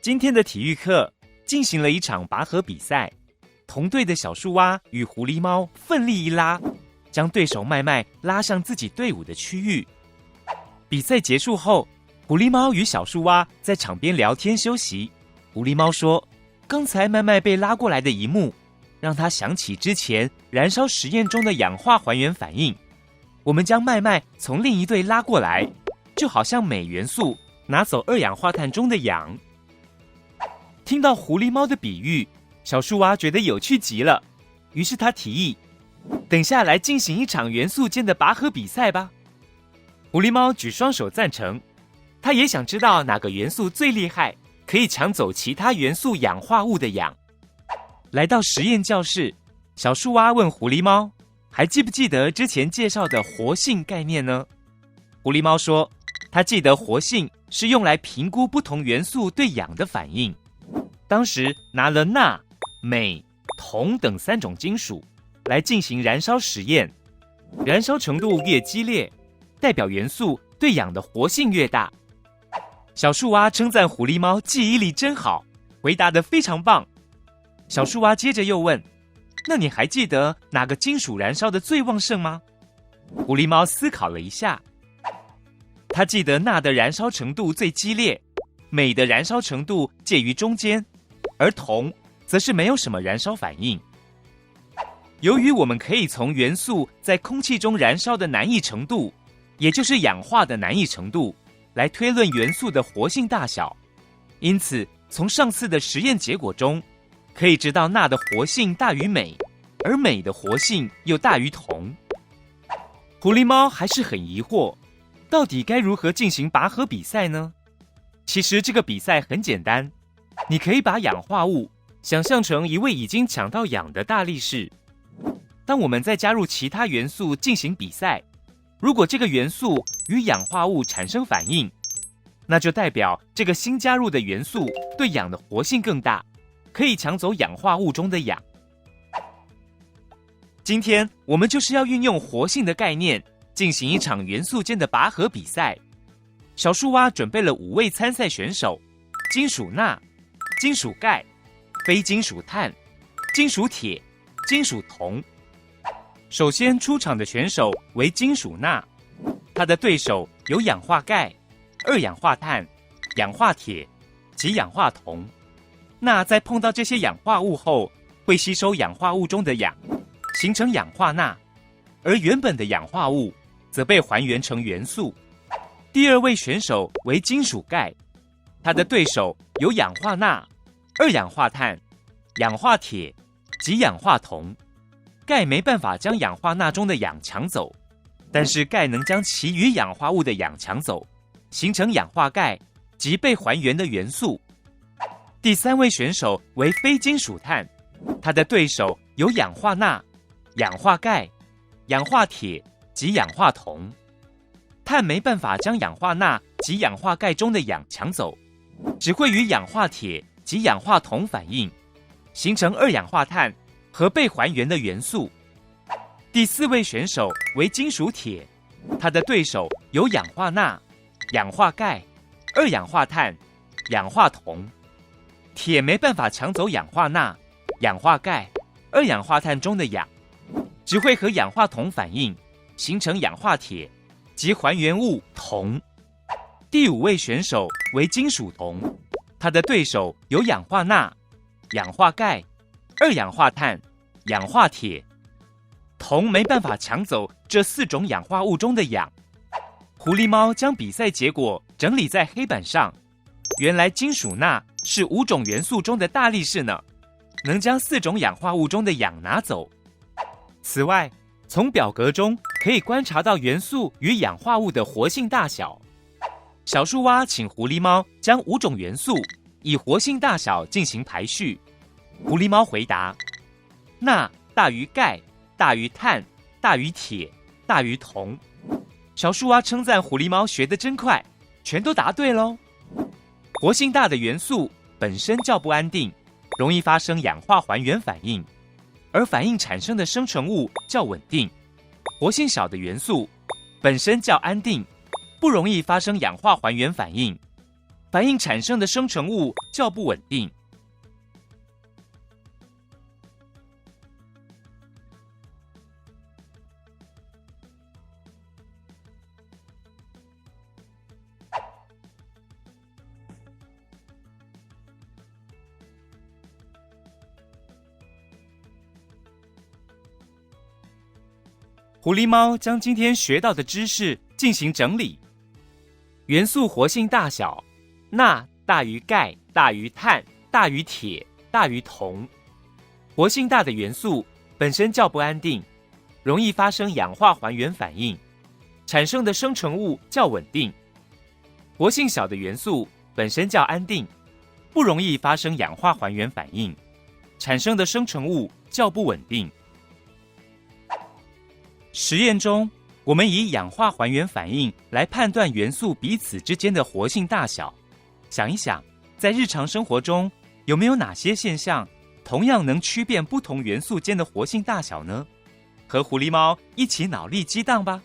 今天的体育课进行了一场拔河比赛，同队的小树蛙与狐狸猫奋力一拉，将对手麦麦拉向自己队伍的区域。比赛结束后，狐狸猫与小树蛙在场边聊天休息。狐狸猫说，刚才麦麦被拉过来的一幕，让他想起之前燃烧实验中的氧化还原反应。我们将麦麦从另一队拉过来，就好像镁元素拿走二氧化碳中的氧。听到狐狸猫的比喻，小树蛙觉得有趣极了，于是他提议，等下来进行一场元素间的拔河比赛吧。狐狸猫举双手赞成，他也想知道哪个元素最厉害，可以抢走其他元素氧化物的氧。来到实验教室，小树蛙问狐狸猫，还记不记得之前介绍的活性概念呢？狐狸猫说，他记得活性是用来评估不同元素对氧的反应。当时拿了钠、镁、铜等3种金属来进行燃烧实验，燃烧程度越激烈，代表元素对氧的活性越大。小树蛙称赞狐狸猫记忆力真好，回答得非常棒。小树蛙接着又问，那你还记得哪个金属燃烧的最旺盛吗？狐狸猫思考了一下，他记得钠的燃烧程度最激烈，镁的燃烧程度介于中间，而铜则是没有什么燃烧反应。由于我们可以从元素在空气中燃烧的难易程度，也就是氧化的难易程度，来推论元素的活性大小，因此从上次的实验结果中，可以知道钠的活性大于镁，而镁的活性又大于铜。狐狸猫还是很疑惑，到底该如何进行拔河比赛呢？其实这个比赛很简单，你可以把氧化物想象成一位已经抢到氧的大力士。当我们再加入其他元素进行比赛，如果这个元素与氧化物产生反应，那就代表这个新加入的元素对氧的活性更大，可以抢走氧化物中的氧。今天我们就是要运用活性的概念，进行一场元素间的拔河比赛。小树蛙准备了5位参赛选手：金属钠、金属钙、非金属碳、金属铁、金属铜。首先出场的选手为金属钠，他的对手有氧化钙、二氧化碳、氧化铁及氧化铜。钠在碰到这些氧化物后，会吸收氧化物中的氧，形成氧化钠，而原本的氧化物则被还原成元素。第2位选手为金属钙，他的对手有氧化钠、二氧化碳、氧化铁及氧化铜。钙没办法将氧化钠中的氧抢走，但是钙能将其余氧化物的氧抢走，形成氧化钙及被还原的元素。第3位选手为非金属碳，他的对手有氧化钠、氧化钙、氧化铁及氧化铜。碳没办法将氧化钠及氧化钙中的氧抢走，只会与氧化铁及氧化铜反应，形成二氧化碳和被还原的元素。第4位选手为金属铁，他的对手有氧化钠、氧化钙、二氧化碳、氧化铜。铁没办法抢走氧化钠、氧化钙、二氧化碳中的氧，只会和氧化铜反应，形成氧化铁及还原物铜。第5位选手为金属铜，他的对手有氧化钠、氧化钙、二氧化碳、氧化铁。铜没办法抢走这4种氧化物中的氧。狐狸猫将比赛结果整理在黑板上，原来金属钠是5种元素中的大力士呢，能将4种氧化物中的氧拿走。此外，从表格中可以观察到元素与氧化物的活性大小。小树蛙请狐狸猫将5种元素以活性大小进行排序。狐狸猫回答：钠大于钙，大于碳，大于铁，大于铜。小树蛙称赞狐狸猫学得真快，全都答对咯。活性大的元素本身较不安定，容易发生氧化还原反应，而反应产生的生成物较稳定。活性小的元素本身较安定，不容易发生氧化还原反应，反应产生的生成物较不稳定。狐狸猫将今天学到的知识进行整理。元素活性大小，钠大于钙大于碳大于铁大于铜。活性大的元素本身较不安定，容易发生氧化还原反应，产生的生成物较稳定。活性小的元素本身较安定，不容易发生氧化还原反应，产生的生成物较不稳定。实验中，我们以氧化还原反应来判断元素彼此之间的活性大小。想一想，在日常生活中，有没有哪些现象同样能区辨不同元素间的活性大小呢？和狐狸猫一起脑力激荡吧。